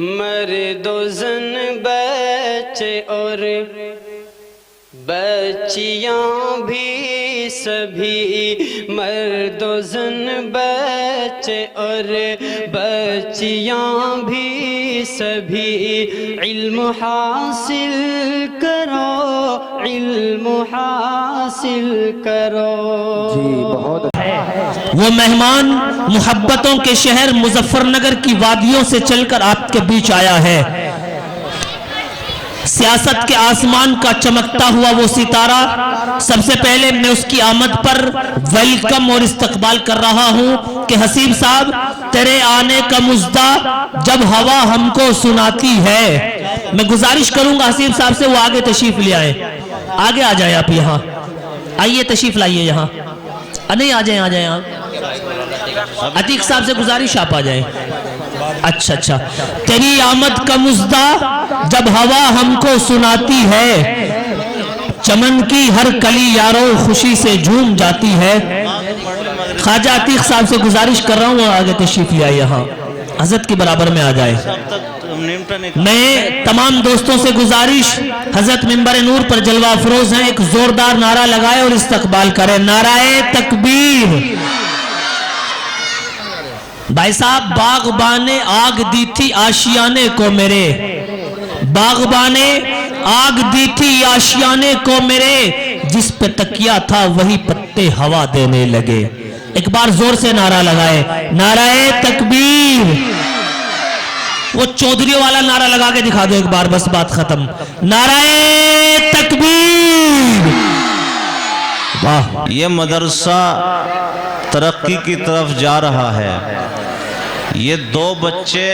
مرد و زن بچے اور بچیاں بھی سبھی، مرد و زن بچے اور بچیاں بھی سبھی، علم حاصل کرو، علم حاصل کرو۔ جی بہت وہ مہمان محبتوں کے شہر مظفر نگر کی وادیوں سے چل کر آپ کے بیچ آیا ہے۔ سیاست کے آسمان کا چمکتا ہوا وہ ستارہ، سب سے پہلے میں اس کی آمد پر ویلکم اور استقبال کر رہا ہوں کہ حسیب صاحب تیرے آنے کا مژدہ جب ہوا ہم کو سناتی ہے۔ میں گزارش کروں گا حسیب صاحب سے وہ آگے تشریف لے آئیں، آگے آ جائیں آپ، یہاں آئیے، تشریف لائیے یہاں، نہیں آ جائیں، آ جائیں آپ، عتیق صاحب سے گزارش آپ آ جائیں۔ اچھا اچھا، تیری آمد کا مژدہ جب ہوا ہم کو سناتی ہے، چمن کی ہر کلی یارو خوشی سے جھوم جاتی ہے۔ خواجہ عتیق صاحب سے گزارش کر رہا ہوں آگے تشریف لے آئے، یہاں حضرت کے برابر میں آ جائے۔ میں تمام دوستوں سے گزارش، حضرت منبر نور پر جلوہ افروز ہیں، ایک زوردار نعرہ لگائے اور استقبال کرے، نعرہ تکبیر۔ بھائی صاحب باغبان نے آگ دی تھی آشیانے کو میرے، باغبان نے آگ دی تھی آشیانے کو میرے، جس پہ تکیہ تھا وہی پتے ہوا دینے لگے۔ ایک بار زور سے نعرہ لگائے، نعرہ تکبیر۔ وہ چودھریوں والا نعرہ لگا کے دکھا دو ایک بار، بس بات ختم، نعرہ تکبیر۔ واہ، یہ مدرسہ ترقی کی طرف جا رہا ہے۔ یہ دو بچے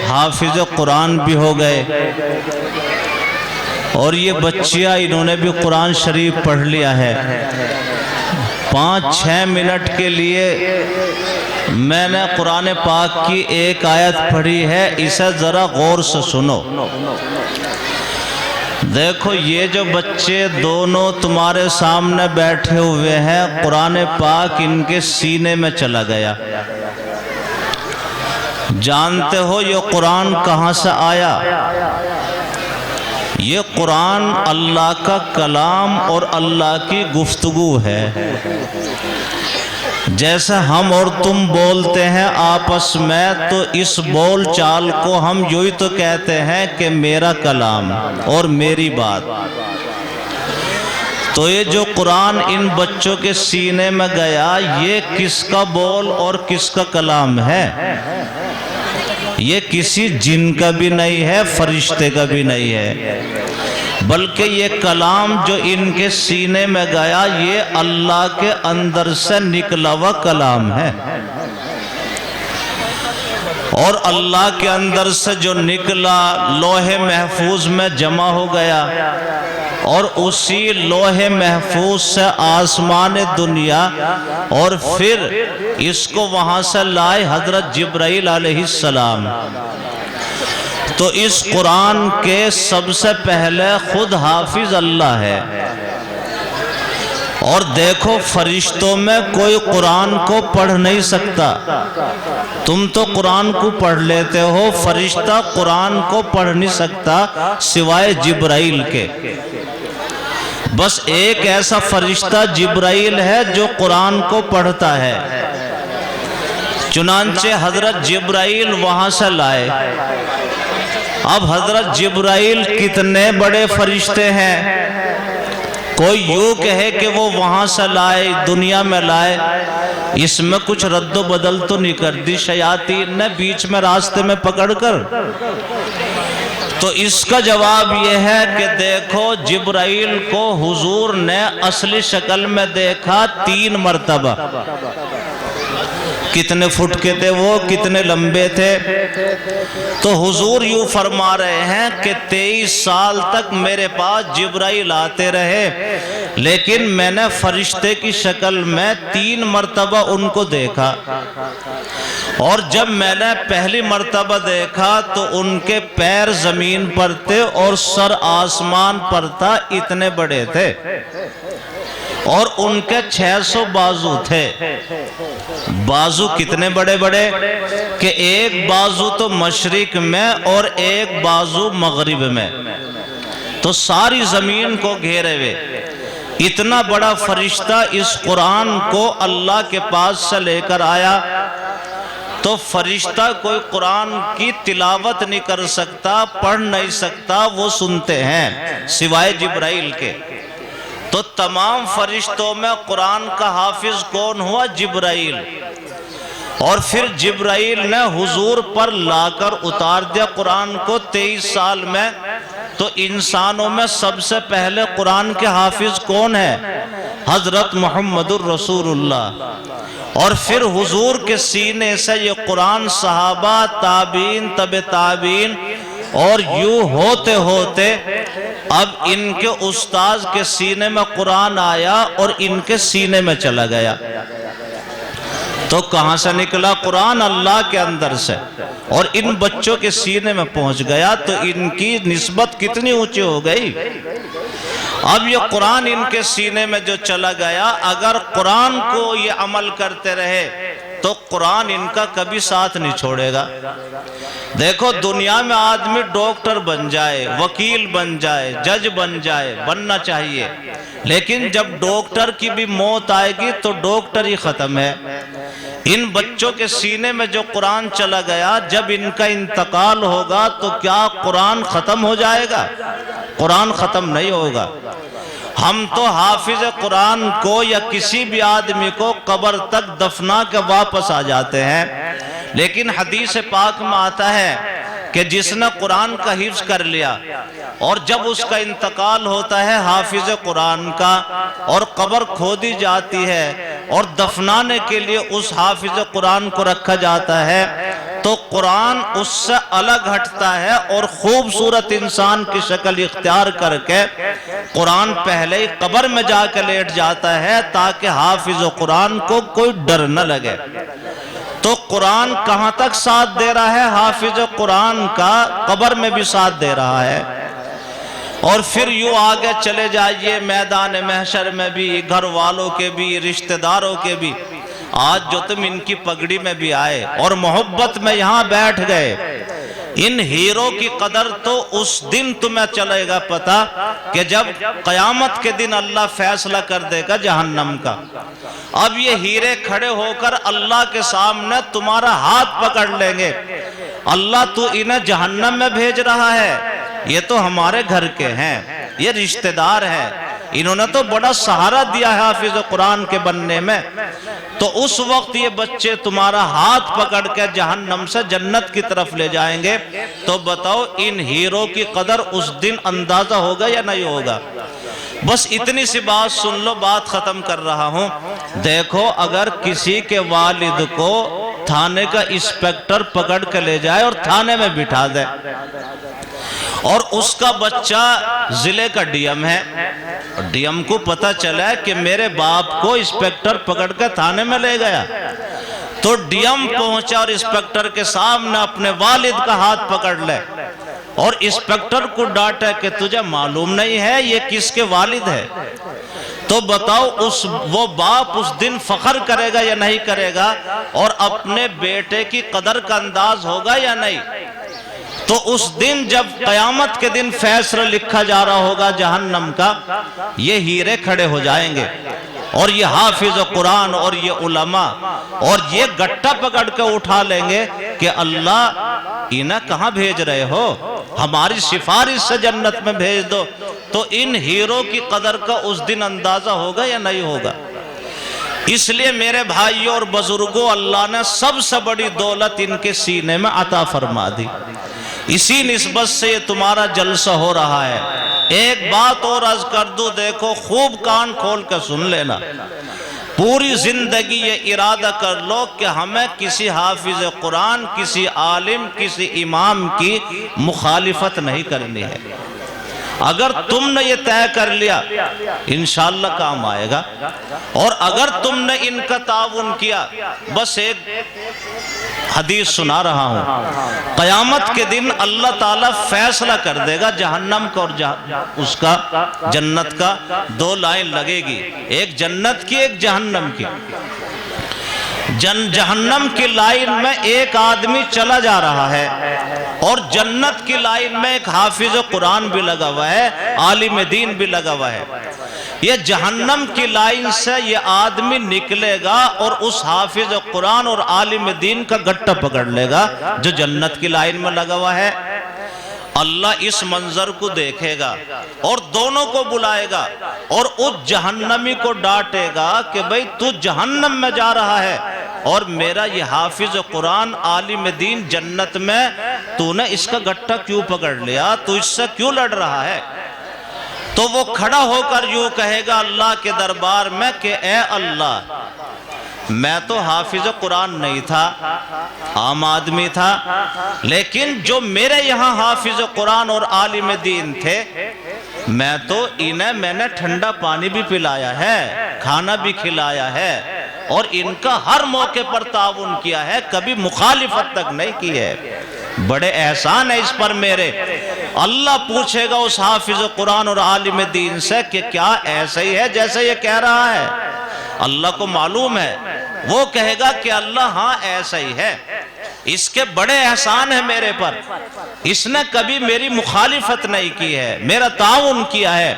حافظ قرآن بھی ہو گئے اور یہ بچیاں انہوں نے بھی قرآن شریف پڑھ لیا ہے۔ 5-6 منٹ کے لیے میں نے قرآن پاک کی ایک آیت پڑھی ہے، اسے ذرا غور سے سنو۔ دیکھو یہ جو بچے دونوں تمہارے سامنے بیٹھے ہوئے ہیں، قرآن پاک ان کے سینے میں چلا گیا۔ جانتے ہو یہ قرآن کہاں سے آیا؟ یہ قرآن اللہ کا کلام اور اللہ کی گفتگو ہے۔ جیسے ہم اور تم بولتے ہیں آپس میں، تو اس بول چال کو ہم یوں ہی تو کہتے ہیں کہ میرا کلام اور میری بات۔ تو یہ جو قرآن ان بچوں کے سینے میں گیا، یہ کس کا بول اور کس کا کلام ہے؟ یہ کسی جن کا بھی نہیں ہے، فرشتے کا بھی نہیں ہے، بلکہ یہ کلام جو ان کے سینے میں گیا، یہ اللہ کے اندر سے نکلا ہوا کلام ہے۔ اور اللہ کے اندر سے جو نکلا لوح محفوظ میں جمع ہو گیا، اور اسی لوح محفوظ سے آسمان دنیا، اور پھر اس کو وہاں سے لائے حضرت جبرائیل علیہ السلام۔ تو اس قرآن کے سب سے پہلے خود حافظ اللہ ہے۔ اور دیکھو فرشتوں میں کوئی قرآن کو پڑھ نہیں سکتا۔ تم تو قرآن کو پڑھ لیتے ہو، فرشتہ قرآن کو پڑھ نہیں سکتا سوائے جبرائیل کے۔ بس ایک ایسا فرشتہ جبرائیل ہے جو قرآن کو پڑھتا ہے۔ چنانچہ حضرت جبرائیل وہاں سے لائے۔ اب حضرت جبرائیل کتنے بڑے فرشتے ہیں، کوئی یوں کہے کہ وہ وہاں سے لائے، دنیا میں لائے، اس میں کچھ رد و بدل تو نہیں کر دی شیاطین نے بیچ میں راستے میں پکڑ کر؟ تو اس کا جواب یہ ہے کہ دیکھو جبرائیل کو حضور نے اصلی شکل میں دیکھا 3 مرتبہ۔ کتنے فٹ کے تھے وہ، کتنے لمبے تھے؟ تو حضور یوں فرما رہے ہیں کہ 23 سال تک میرے پاس جبرائیل آتے رہے، لیکن میں نے فرشتے کی شکل میں 3 مرتبہ ان کو دیکھا۔ اور جب میں نے پہلی مرتبہ دیکھا تو ان کے پیر زمین پر تھے اور سر آسمان پر تھا، اتنے بڑے تھے۔ اور ان کے 600 بازو تھے. بازو کتنے بڑے بڑے کہ ایک بازو تو مشرق میں اور ایک بازو مغرب میں، تو ساری زمین کو گھیرے ہوئے. اتنا بڑا فرشتہ اس قرآن کو اللہ کے پاس سے لے کر آیا. تو فرشتہ کوئی قرآن کی تلاوت نہیں کر سکتا، پڑھ نہیں سکتا، وہ سنتے ہیں سوائے جبرائیل کے. تو تمام فرشتوں میں قرآن کا حافظ کون ہوا؟ جبرائیل. اور پھر جبرائیل نے حضور پر لا کر اتار دیا قرآن کو 23 سال میں. تو انسانوں میں سب سے پہلے قرآن کے حافظ کون ہے؟ حضرت محمد الرسول اللہ. اور پھر حضور کے سینے سے یہ قرآن صحابہ، تابعین، تبع تابعین، اور یوں ہوتے ہوتے اب ان کے استاذ کے سینے میں قرآن آیا اور ان کے سینے میں چلا گیا. تو کہاں سے نکلا قرآن؟ اللہ کے اندر سے، اور ان بچوں کے سینے میں پہنچ گیا. تو ان کی نسبت کتنی اونچی ہو گئی. اب یہ قرآن ان کے سینے میں جو چلا گیا، اگر قرآن کو یہ عمل کرتے رہے تو قرآن ان کا کبھی ساتھ نہیں چھوڑے گا. دیکھو دنیا میں آدمی ڈاکٹر بن جائے، وکیل بن جائے، جج بن جائے، بننا چاہیے، لیکن جب ڈاکٹر کی بھی موت آئے گی تو ڈاکٹر ہی ختم ہے. ان بچوں کے سینے میں جو قرآن چلا گیا، جب ان کا انتقال ہوگا تو کیا قرآن ختم ہو جائے گا؟ قرآن ختم نہیں ہوگا. ہم تو حافظ قرآن کو یا کسی بھی آدمی کو قبر تک دفنا کے واپس آ جاتے ہیں، لیکن حدیث پاک میں آتا ہے کہ جس نے قرآن کا حفظ کر لیا اور جب اس کا انتقال ہوتا ہے حافظ قرآن کا، اور قبر کھودی جاتی ہے اور دفنانے کے لیے اس حافظ قرآن کو رکھا جاتا ہے، تو قرآن اس سے الگ ہٹتا ہے اور خوبصورت انسان کی شکل اختیار کر کے قرآن پہلے ہی قبر میں جا کے لیٹ جاتا ہے تاکہ حافظ قرآن کو کوئی ڈر نہ لگے. تو قرآن کہاں تک ساتھ دے رہا ہے؟ حافظ قرآن کا قبر میں بھی ساتھ دے رہا ہے. اور پھر یوں آگے چلے جائیے میدان محشر میں بھی، گھر والوں کے بھی، رشتہ داروں کے بھی. آج جو تم ان کی پگڑی میں بھی آئے اور محبت میں یہاں بیٹھ گئے، ان ہیروں کی قدر تو اس دن تمہیں چلے گا پتا کہ جب قیامت کے دن اللہ فیصلہ کر دے گا جہنم کا. اب یہ ہیرے کھڑے ہو کر اللہ کے سامنے تمہارا ہاتھ پکڑ لیں گے. اللہ تو انہیں جہنم میں بھیج رہا ہے، یہ تو ہمارے گھر کے ہیں، یہ رشتہ دار ہیں، انہوں نے تو بڑا سہارا دیا ہے حافظ قرآن کے بننے میں. تو اس وقت یہ بچے تمہارا ہاتھ پکڑ کے جہنم سے جنت کی طرف لے جائیں گے. تو بتاؤ ان ہیروں کی قدر اس دن اندازہ ہوگا یا نہیں ہوگا؟ بس اتنی سی بات سن لو، بات ختم کر رہا ہوں. دیکھو اگر کسی کے والد کو تھانے کا انسپکٹر پکڑ کے لے جائے اور تھانے میں بٹھا دے، اور اس کا بچہ ضلع کا ڈی ایم ہے، ڈی ایم کو پتہ چلا ہے کہ میرے باپ کو انسپکٹر پکڑ کے تھانے میں لے گیا، تو ڈی ایم پہنچا اور انسپکٹر کے سامنے اپنے والد کا ہاتھ پکڑ لے اور انسپکٹر کو ڈانٹا کہ تجھے معلوم نہیں ہے یہ کس کے والد ہے. تو بتاؤ وہ باپ اس دن فخر کرے گا یا نہیں کرے گا؟ اور اپنے بیٹے کی قدر کا انداز ہوگا یا نہیں؟ تو اس دن جب قیامت کے دن فیصلہ لکھا جا رہا ہوگا جہنم کا، یہ ہیرے کھڑے ہو جائیں گے اور یہ حافظ قرآن اور یہ علماء اور یہ گٹا پکڑ کے اٹھا لیں گے کہ اللہ انہیں کہاں بھیج رہے ہو، ہماری سفارش سے جنت میں بھیج دو. تو ان ہیروں کی قدر کا اس دن اندازہ ہوگا یا نہیں ہوگا؟ اس لیے میرے بھائیوں اور بزرگوں، اللہ نے سب سے بڑی دولت ان کے سینے میں عطا فرما دی. اسی نسبت سے یہ تمہارا جلسہ ہو رہا ہے. ایک بات اور عرض کر دوں، دیکھو خوب کان کھول کے سن لینا. پوری زندگی یہ ارادہ کر لو کہ ہمیں کسی حافظ قرآن، کسی عالم، کسی امام کی مخالفت نہیں کرنی ہے. اگر تم نے یہ طے کر لیا انشاءاللہ کام آئے گا. اور اگر تم نے ان کا تعاون کیا، بس ایک حدیث سنا رہا ہوں، قیامت کے دن اللہ تعالیٰ فیصلہ کر دے گا جہنم کا اور اس کا جنت کا، دو لائن لگے گی، ایک جنت کی ایک جہنم کی۔ جہنم کی لائن میں ایک آدمی چلا جا رہا ہے اور جنت کی لائن میں ایک حافظ قرآن بھی لگا ہوا ہے، عالم دین بھی لگا ہوا ہے۔ یہ جہنم کی لائن سے یہ آدمی نکلے گا اور اس حافظ قرآن اور عالم دین کا گٹا پکڑ لے گا جو جنت کی لائن میں لگا ہوا ہے۔ اللہ اس منظر کو دیکھے گا اور دونوں کو بلائے گا اور اس جہنمی کو ڈانٹے گا کہ بھئی تو جہنم میں جا رہا ہے اور میرا یہ حافظ قرآن عالم دین جنت میں، تو نے اس کا گٹا کیوں پکڑ لیا، تو اس سے کیوں لڑ رہا ہے؟ تو وہ کھڑا ہو کر یوں کہے گا اللہ کے دربار میں کہ اے اللہ، میں تو حافظ قرآن نہیں تھا، عام آدمی تھا، لیکن جو میرے یہاں حافظ قرآن اور عالم دین تھے، میں تو میں نے ٹھنڈا پانی بھی پلایا ہے، کھانا بھی کھلایا ہے اور ان کا ہر موقع پر تعاون کیا ہے، کبھی مخالفت تک نہیں کی ہے، بڑے احسان ہے اس پر میرے۔ اللہ پوچھے گا اس حافظ قرآن اور عالم دین سے کہ کیا ایسا ہی ہے جیسے یہ کہہ رہا ہے؟ اللہ کو معلوم ہے، وہ کہے گا کہ اللہ ہاں ایسا ہی ہے، اس کے بڑے احسان ہیں میرے پر، اس نے کبھی میری مخالفت نہیں کی ہے، میرا تعاون کیا ہے۔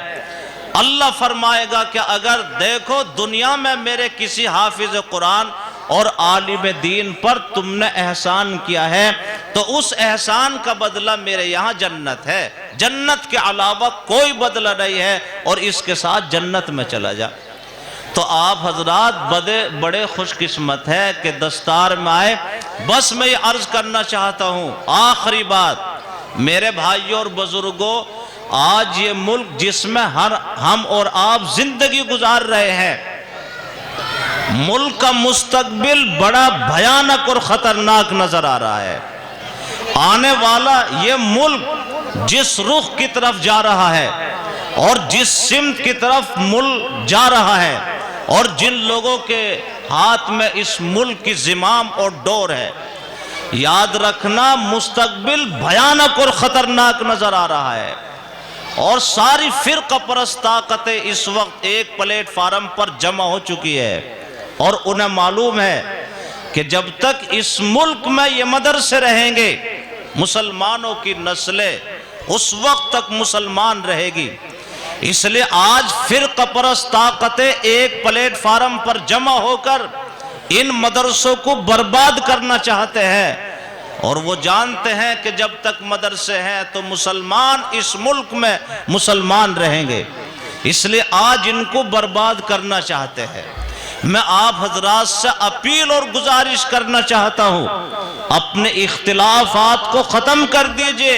اللہ فرمائے گا کہ اگر دیکھو دنیا میں میرے کسی حافظ قرآن اور عالم دین پر تم نے احسان کیا ہے تو اس احسان کا بدلہ میرے یہاں جنت ہے، جنت کے علاوہ کوئی بدلہ نہیں ہے، اور اس کے ساتھ جنت میں چلا جا۔ تو آپ حضرات بڑے خوش قسمت ہے کہ دستار میں آئے۔ بس میں یہ عرض کرنا چاہتا ہوں، آخری بات میرے بھائیوں اور بزرگوں، آج یہ ملک جس میں ہم اور آپ زندگی گزار رہے ہیں، ملک کا مستقبل بڑا بھیانک اور خطرناک نظر آ رہا ہے۔ آنے والا یہ ملک جس رخ کی طرف جا رہا ہے اور جس سمت کی طرف ملک جا رہا ہے اور جن لوگوں کے ہاتھ میں اس ملک کی زمام اور ڈور ہے، یاد رکھنا مستقبل بھیانک اور خطرناک نظر آ رہا ہے، اور ساری فرقہ پرست طاقتیں اس وقت ایک پلیٹ فارم پر جمع ہو چکی ہے، اور انہیں معلوم ہے کہ جب تک اس ملک میں یہ مدرسے رہیں گے مسلمانوں کی نسلیں اس وقت تک مسلمان رہے گی۔ اس لیے آج فرقہ پرست طاقتیں ایک پلیٹ فارم پر جمع ہو کر ان مدرسوں کو برباد کرنا چاہتے ہیں، اور وہ جانتے ہیں کہ جب تک مدرسے ہیں تو مسلمان اس ملک میں مسلمان رہیں گے، اس لیے آج ان کو برباد کرنا چاہتے ہیں۔ میں آپ حضرات سے اپیل اور گزارش کرنا چاہتا ہوں، اپنے اختلافات کو ختم کر دیجئے،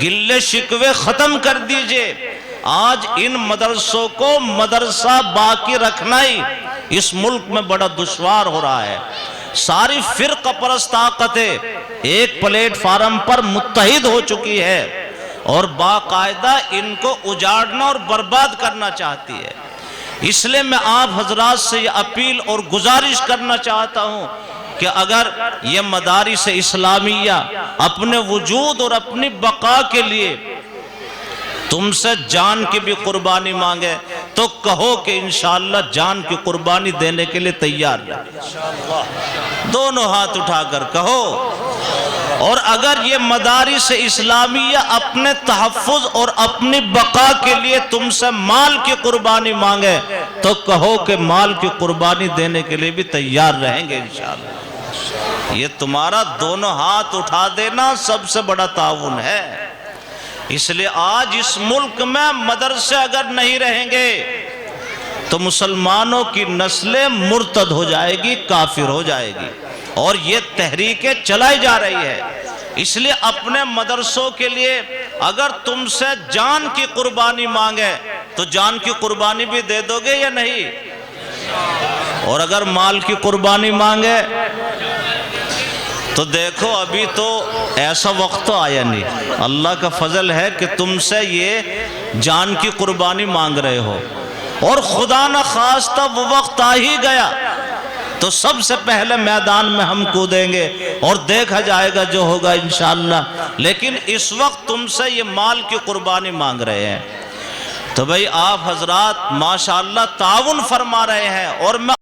گلے شکوے ختم کر دیجئے۔ آج ان مدرسوں کو مدرسہ باقی رکھنا ہی اس ملک میں بڑا دشوار ہو رہا ہے۔ ساری فرقہ پرست طاقتیں ایک پلیٹ فارم پر متحد ہو چکی ہے اور باقاعدہ ان کو اجاڑنا اور برباد کرنا چاہتی ہے۔ اس لیے میں آپ حضرات سے یہ اپیل اور گزارش کرنا چاہتا ہوں کہ اگر یہ مدارس اسلامیہ اپنے وجود اور اپنی بقا کے لیے تم سے جان کی بھی قربانی مانگے تو کہو کہ انشاءاللہ جان کی قربانی دینے کے لیے تیار ہیں، دونوں ہاتھ اٹھا کر کہو۔ اور اگر یہ مدارس اسلامیہ اپنے تحفظ اور اپنی بقا کے لیے تم سے مال کی قربانی مانگے تو کہو کہ مال کی قربانی دینے کے لیے بھی تیار رہیں گے انشاءاللہ۔ یہ تمہارا دونوں ہاتھ اٹھا دینا سب سے بڑا تعاون ہے۔ اس لیے آج اس ملک میں مدرسے اگر نہیں رہیں گے تو مسلمانوں کی نسلیں مرتد ہو جائے گی، کافر ہو جائے گی، اور یہ تحریکیں چلائی جا رہی ہے۔ اس لیے اپنے مدرسوں کے لیے اگر تم سے جان کی قربانی مانگے تو جان کی قربانی بھی دے دو گے یا نہیں؟ اور اگر مال کی قربانی مانگے تو دیکھو ابھی تو ایسا وقت تو آیا نہیں، اللہ کا فضل ہے کہ تم سے یہ جان کی قربانی مانگ رہے ہو، اور خدا نہ خواستہ وہ وقت آ ہی گیا تو سب سے پہلے میدان میں ہم کودیں گے اور دیکھا جائے گا جو ہوگا انشاءاللہ. لیکن اس وقت تم سے یہ مال کی قربانی مانگ رہے ہیں تو بھئی آپ حضرات ماشاءاللہ تعاون فرما رہے ہیں اور میں